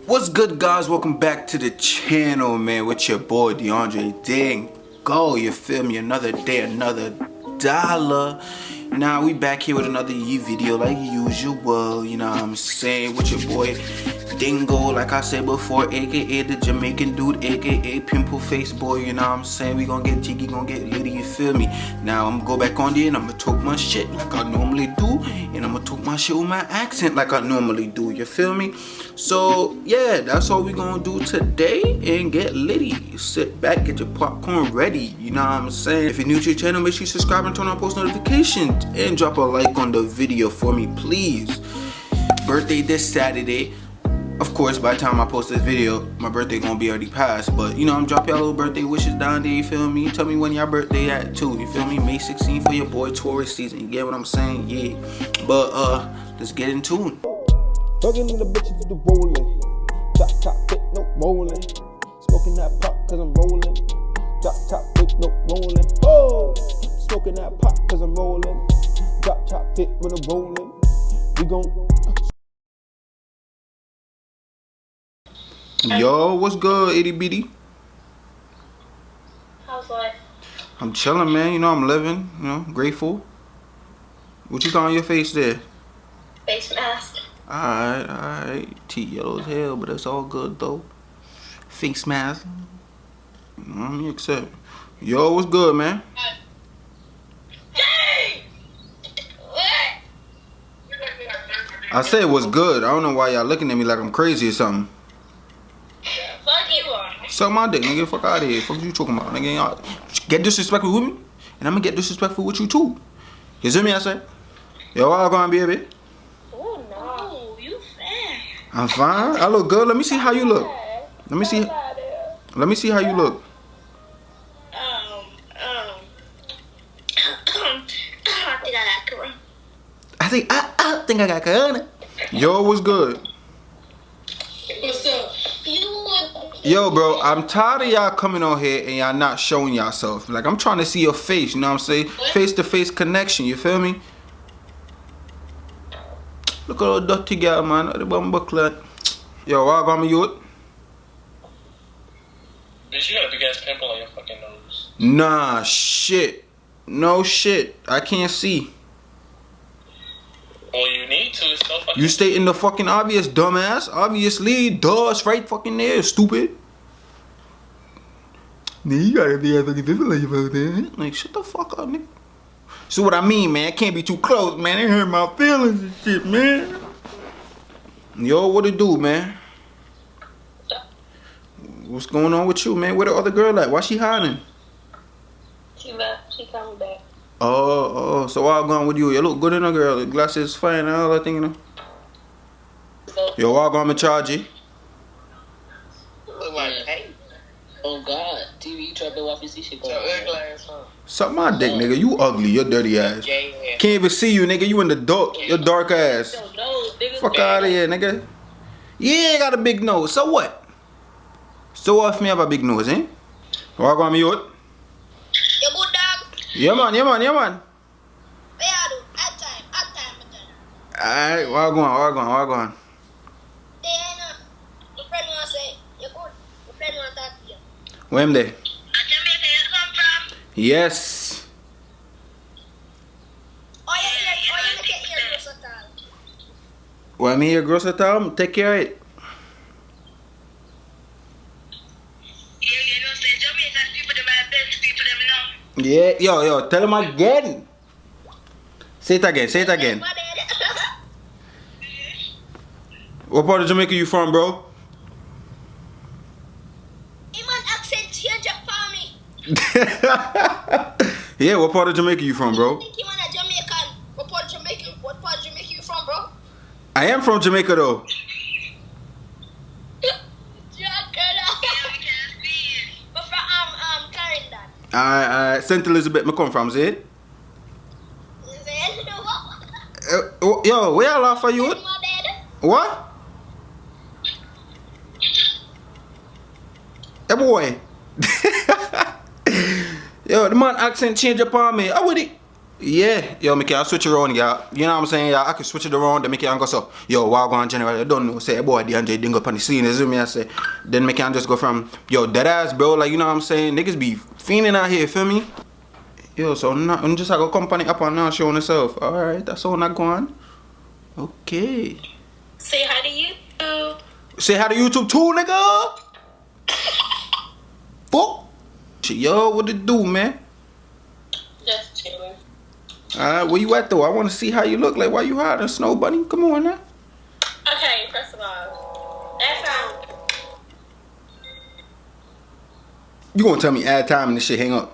What's good, guys? Welcome back to the channel, man, with your boy DeAndre. Dingo, you feel me? Another day, another dollar. Now we back here with another video like usual, you know what I'm saying, with your boy Dingo, like I said before, aka the Jamaican dude, aka pimple face boy, you know what I'm saying. We gonna get jiggy, gonna get litty, you feel me? Now I'm gonna go back on there and I'm gonna talk my shit like I normally do, and I'm gonna talk my shit with my accent like I normally do, you feel me? So yeah, that's all we gonna do today and get litty. Sit back, get your popcorn ready, you know what I'm saying. If you're new to your channel, make sure you subscribe and turn on post notifications and drop a like on the video for me, please. Birthday this Saturday. Of course, by the time I post this video, my birthday gonna be already passed. But you know, I'm dropping y'all little birthday wishes down there, you feel me? Tell me when your birthday at too, you feel me? May 16th for your boy, tourist season, you get what I'm saying? Yeah. But let's get in tune. Bugging in the bitches with the rolling. Drop top fit, no rolling. Smoking that pop cause I'm rolling. Drop top fit, no rolling. Oh! Smoking that pop cause I'm rolling. Drop top fit when I'm rolling. We gon' Yo, what's good, itty bitty? How's life? I'm chilling, man. You know, I'm living, you know, grateful. What you got on your face there? Face mask. Alright. Teeth yellow as hell, but it's all good though. Face mask. Let me accept. Yo, what's good, man? Dang! What? I said what's good. I don't know why y'all looking at me like I'm crazy or something. Fuck you are. Suck my dick, nigga. Fuck out of here. Fuck you talking about, nigga. Y'all get disrespectful with me, and I'm gonna get disrespectful with you too. You see me? I said, yo, how gonna be, baby? Oh no, you fat. I'm fine. I look good. Let me see how you look. Let me see. Let me see how you look. I think I got corona. I think I got corona. Yo, what's good? What's up? Yo, bro, I'm tired of y'all coming on here and y'all not showing yourself. Like, I'm trying to see your face, you know what I'm saying? Face-to-face connection, you feel me? Look at all dirty girl, man. The bumper clot. Yo, what got me youth? Bitch, you got a big ass pimple on your fucking nose. Nah, shit. No shit. I can't see. Well, you need to. It's so fucking. You stating the fucking obvious, dumbass. Obviously, duh, it's right fucking there, stupid. Nigga, you gotta be fucking different like you there. Like, shut the fuck up, nigga. So what I mean, man, can't be too close, man. It hurt my feelings and shit, man. Yo, what it do, man? What's going on with you, man? Where the other girl at? Why she hiding? She left. She coming back. Oh, so what going with you? You look good in a girl. The glasses fine and all that thing, you know? Yo, what going with charge you? Look like, hey. Oh God, TV, you try to watch me see shit going on. Suck my dick, nigga. You ugly. You dirty ass. Can't even see you, nigga. You in the dark. Your dark ass. Fuck out of here, nigga. Yeah, I got a big nose. So what? So what if me have a big nose, eh? What going with you? You good dog? Yeah, man. Where you do? At time. Alright, what going? They ain't your friend wanna say you good. Your friend wanna talk to you. Where am they? Jamaica you come from? Yes. Oh you make it here versatile. Well, I'm here, gross at all. Take care of it. Yeah, you know say Jamaican people them are the best people them you know. Yeah, yo, tell him again. Say it again. What part of Jamaica you from, bro? Man accent change up for me. Yeah, what part of Jamaica you from, bro? I think you man a Jamaican. What part of Jamaica you from, bro? I am from Jamaica, though. But from Clarendon. Alright, St. Elizabeth, me come from, see it? Yo, where y'all laugh for you? What? Hey, boy. Yo, the man accent change upon me. How would it? Yeah, yo, me can switch it around, yeah. You know what I'm saying? Yeah, I can switch it around, then me can go so, yo, Wagwan General, I don't know, say, boy, DeAndre Dingo up on the scene, you see me, I say. Then me can just go from, yo, dead ass, bro, like, you know what I'm saying? Niggas be fiending out here, feel me? Yo, so I'm just like a company up and now showing itself. Alright, that's all not going. Okay. Say hi to YouTube. Say hi to YouTube too, nigga. Fuck. Yo, what it do, man? Just chilling. Alright, where you at though? I want to see how you look. Like, why you hiding, Snow Bunny? Come on now. Okay, first of all, that's how. You gonna tell me add time and this shit hang up?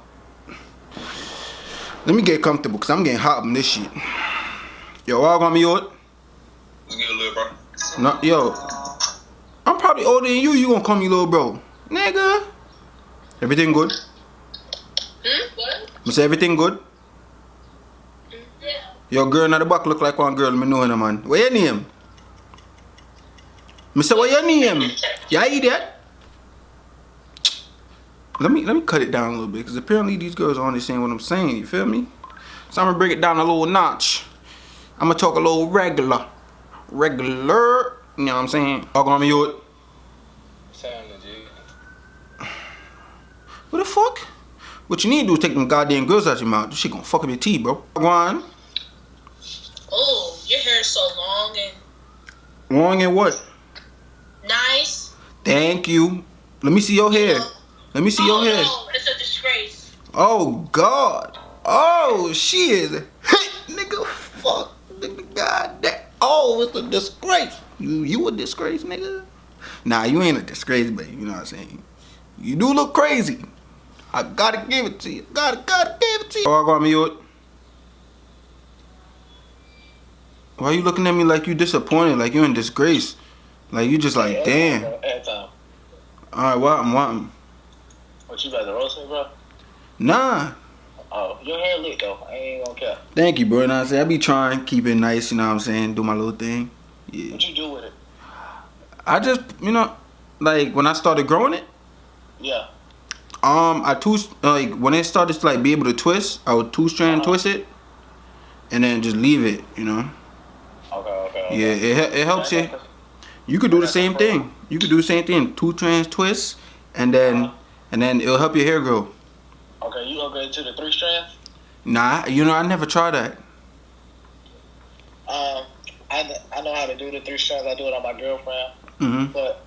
Let me get comfortable, cause I'm getting hot on this shit. Yo, all gonna be old? What's good, little bro? No, yo. I'm probably older than you. You gonna call me little bro, nigga? Everything good? What? Me say everything good? Yeah. Your girl in the back look like one girl. Me know her, man. What your name? Me say what your name? You idiot? Let me cut it down a little bit, because apparently these girls are understand what I'm saying, you feel me? So I'm gonna break it down a little notch. I'm gonna talk a little regular. Regular, you know what I'm saying? All gonna be you. Sound legit. What the fuck? What you need to do is take them goddamn girls out your mouth. This shit gonna fuck up your teeth, bro. Go on. Oh, your hair is so long and Long and what? nice. Thank you. Let me see your hair. Let me see your hair. No, it's a disgrace. Oh God. Oh shit. Nigga, fuck. Nigga, goddamn. Oh, it's a disgrace. You a disgrace, nigga? Nah, you ain't a disgrace, but you know what I'm saying. You do look crazy. I gotta give it to you. Gotta give it to you. Oh, I got me out. Why you looking at me like you disappointed, like you in disgrace? Like you just like, damn. Alright, what? What you about to roast me, bro? Nah. Oh, your hair lit though. I ain't gonna care. Thank you, bro. You know what I'm saying? I be trying to keep it nice, you know what I'm saying? Do my little thing. Yeah. What you do with it? I just, you know, like when I started growing it, Yeah. like when it started to like be able to twist, I would two-strand twist it, and then just leave it, you know. Okay. Yeah, it helps you. You could do the same thing. You could do the same thing. Two-strand twist, and then it'll help your hair grow. Okay, you upgrade to the 3 strands? Nah, you know I never tried that. I know how to do the 3 strands. I do it on my girlfriend. Mhm. But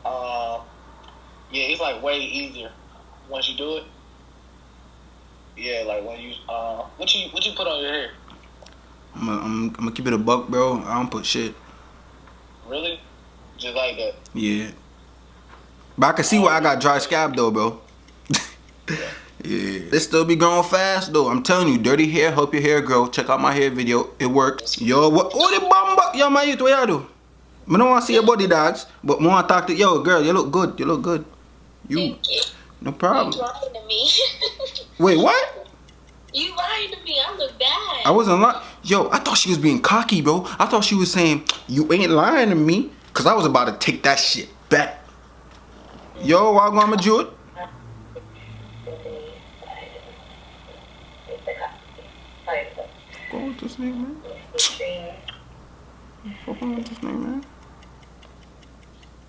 yeah, it's like way easier once you do it. Yeah, like when you what you put on your hair? I'm gonna keep it a buck, bro. I don't put shit. Really? Just like that? Yeah. But I can see why I got dry scalp though, bro. Yeah. It still be growing fast though. I'm telling you, dirty hair help your hair grow. Check out my hair video. It works. Yo, what the bamba? Yo, my youth, what you do? I don't want to see your body, dogs, but I want to talk to yo, girl. You look good. You look good. You. Thank you. No problem. You lying to me. Wait, what? You lying to me. I look bad. I wasn't lying. Yo, I thought she was being cocky, bro. I thought she was saying, you ain't lying to me. Because I was about to take that shit back. Yo, I'm going to do it. Go with this nigga, man. Fuck on with this nigga, man.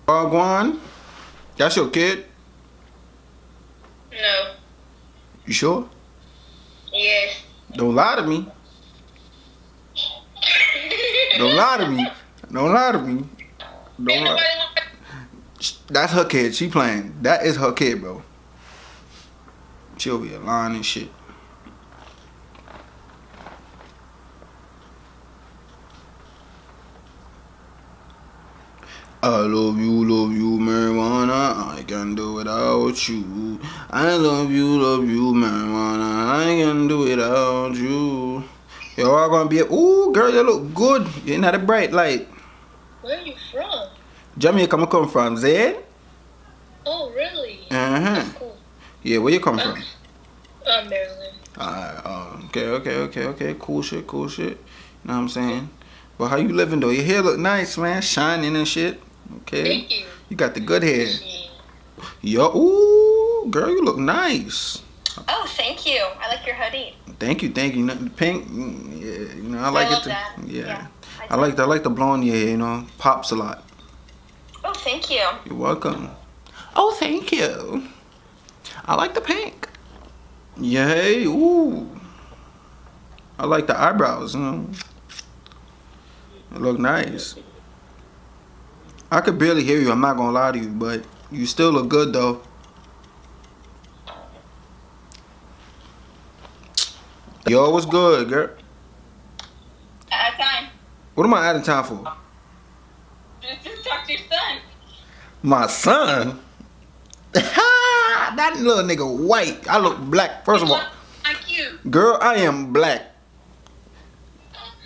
Guan, that's your kid? No. You sure? Yes. Don't lie to me. Don't lie to me. Don't lie to me. Don't lie. That's her kid. She playing. That is her kid, bro. She'll be lying and shit. I love you, marijuana. I can do without you. I love you, marijuana. I can do without you. Yo, I'm gonna be. Ooh, girl, you look good. You ain't had a bright light. Where are you from? Jamaica, I come from. Zed? Oh, really? Uh-huh. Cool. Yeah, where you come from? Maryland. Okay. Cool shit. You know what I'm saying? But how you living though? Your hair look nice, man. Shining and shit. Okay. Thank you. You got the good hair. Appreciate it. Yo, ooh, girl, you look nice. Oh, thank you. I like your hoodie. Thank you. The pink, yeah, you know, I like it too. That. Yeah. I like the blonde, yeah, you know, pops a lot. Oh, thank you. You're welcome. Oh, thank you. I like the pink. Yay, ooh. I like the eyebrows, you know. They look nice. I could barely hear you, I'm not gonna lie to you, but you still look good though. Yo, what's good, girl? At time. What am I out of time for? Just talk to your son. My son? That little nigga white. I look black. First of all, Like you. girl, I am black.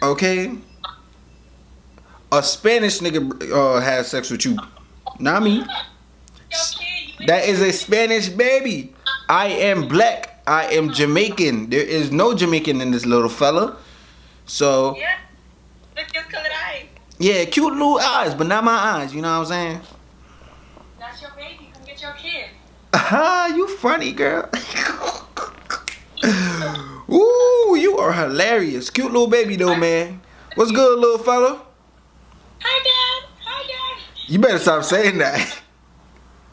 Okay? A Spanish nigga has sex with you. Not me. That is a Spanish baby. I am black. I am Jamaican. There is no Jamaican in this little fella. So, Yeah. Look at his colored eyes. yeah, cute little eyes, but not my eyes. You know what I'm saying? That's your baby. Come get your kid. Ah, you funny, girl. Ooh, you are hilarious. Cute little baby, though, man. What's good, little fella? Hi, Dad. Hi, Dad. You better stop saying that.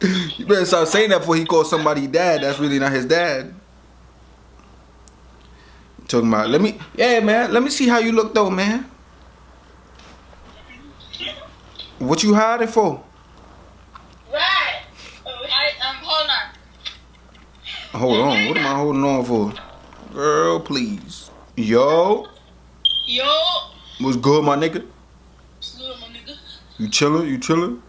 You better stop saying that before he calls somebody dad. That's really not his dad. Talking about, yeah, man, let me see how you look, though, man. What you hiding for? Right. Hold on. Hold on. What am I holding on for? Girl, please. Yo. Yo. What's good, my nigga? What's good, my nigga? You chillin'? You chillin'?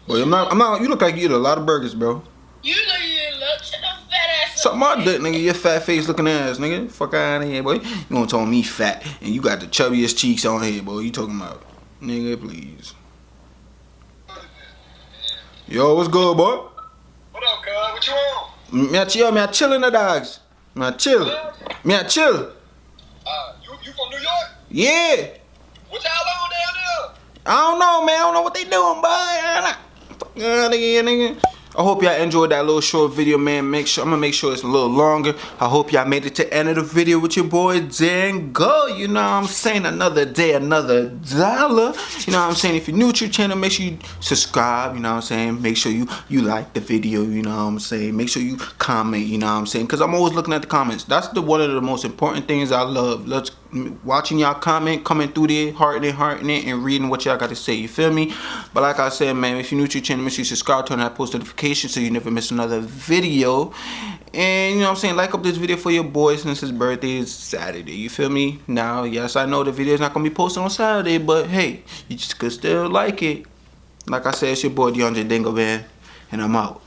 Boy, I'm not. You look like you eat a lot of burgers, bro. You know you look. Shut the fat ass Suck my dick, nigga. You fat face looking ass, nigga. Fuck out of here, boy. You gonna tell me fat and you got the chubbiest cheeks on here, boy. You talking about, nigga? Please. Yo, what's good, boy? What up, cuz? What you on? Me I chill in the dogs. Me I chill. You from New York? Yeah. What y'all on down there? I don't know, man. I don't know what they doing, boy. Nigga. I hope y'all enjoyed that little short video, man. I'm gonna make sure it's a little longer. I hope y'all made it to the end of the video with your boy Dingo. You know what I'm saying? Another day, another dollar. You know what I'm saying? If you're new to the channel, make sure you subscribe. You know what I'm saying? Make sure you like the video. You know what I'm saying? Make sure you comment. You know what I'm saying? Because I'm always looking at the comments. That's one of the most important things I love. Watching y'all comment, coming through there, hearting it, and reading what y'all got to say. You feel me? But like I said, man, if you're new to the channel, make sure you subscribe, turn on that post notification so you never miss another video. And you know what I'm saying, like up this video for your boy since his birthday is Saturday. You feel me? Now, yes, I know the video is not gonna be posted on Saturday, but hey, you just could still like it. Like I said, it's your boy DeAndre Dingo, man, and I'm out.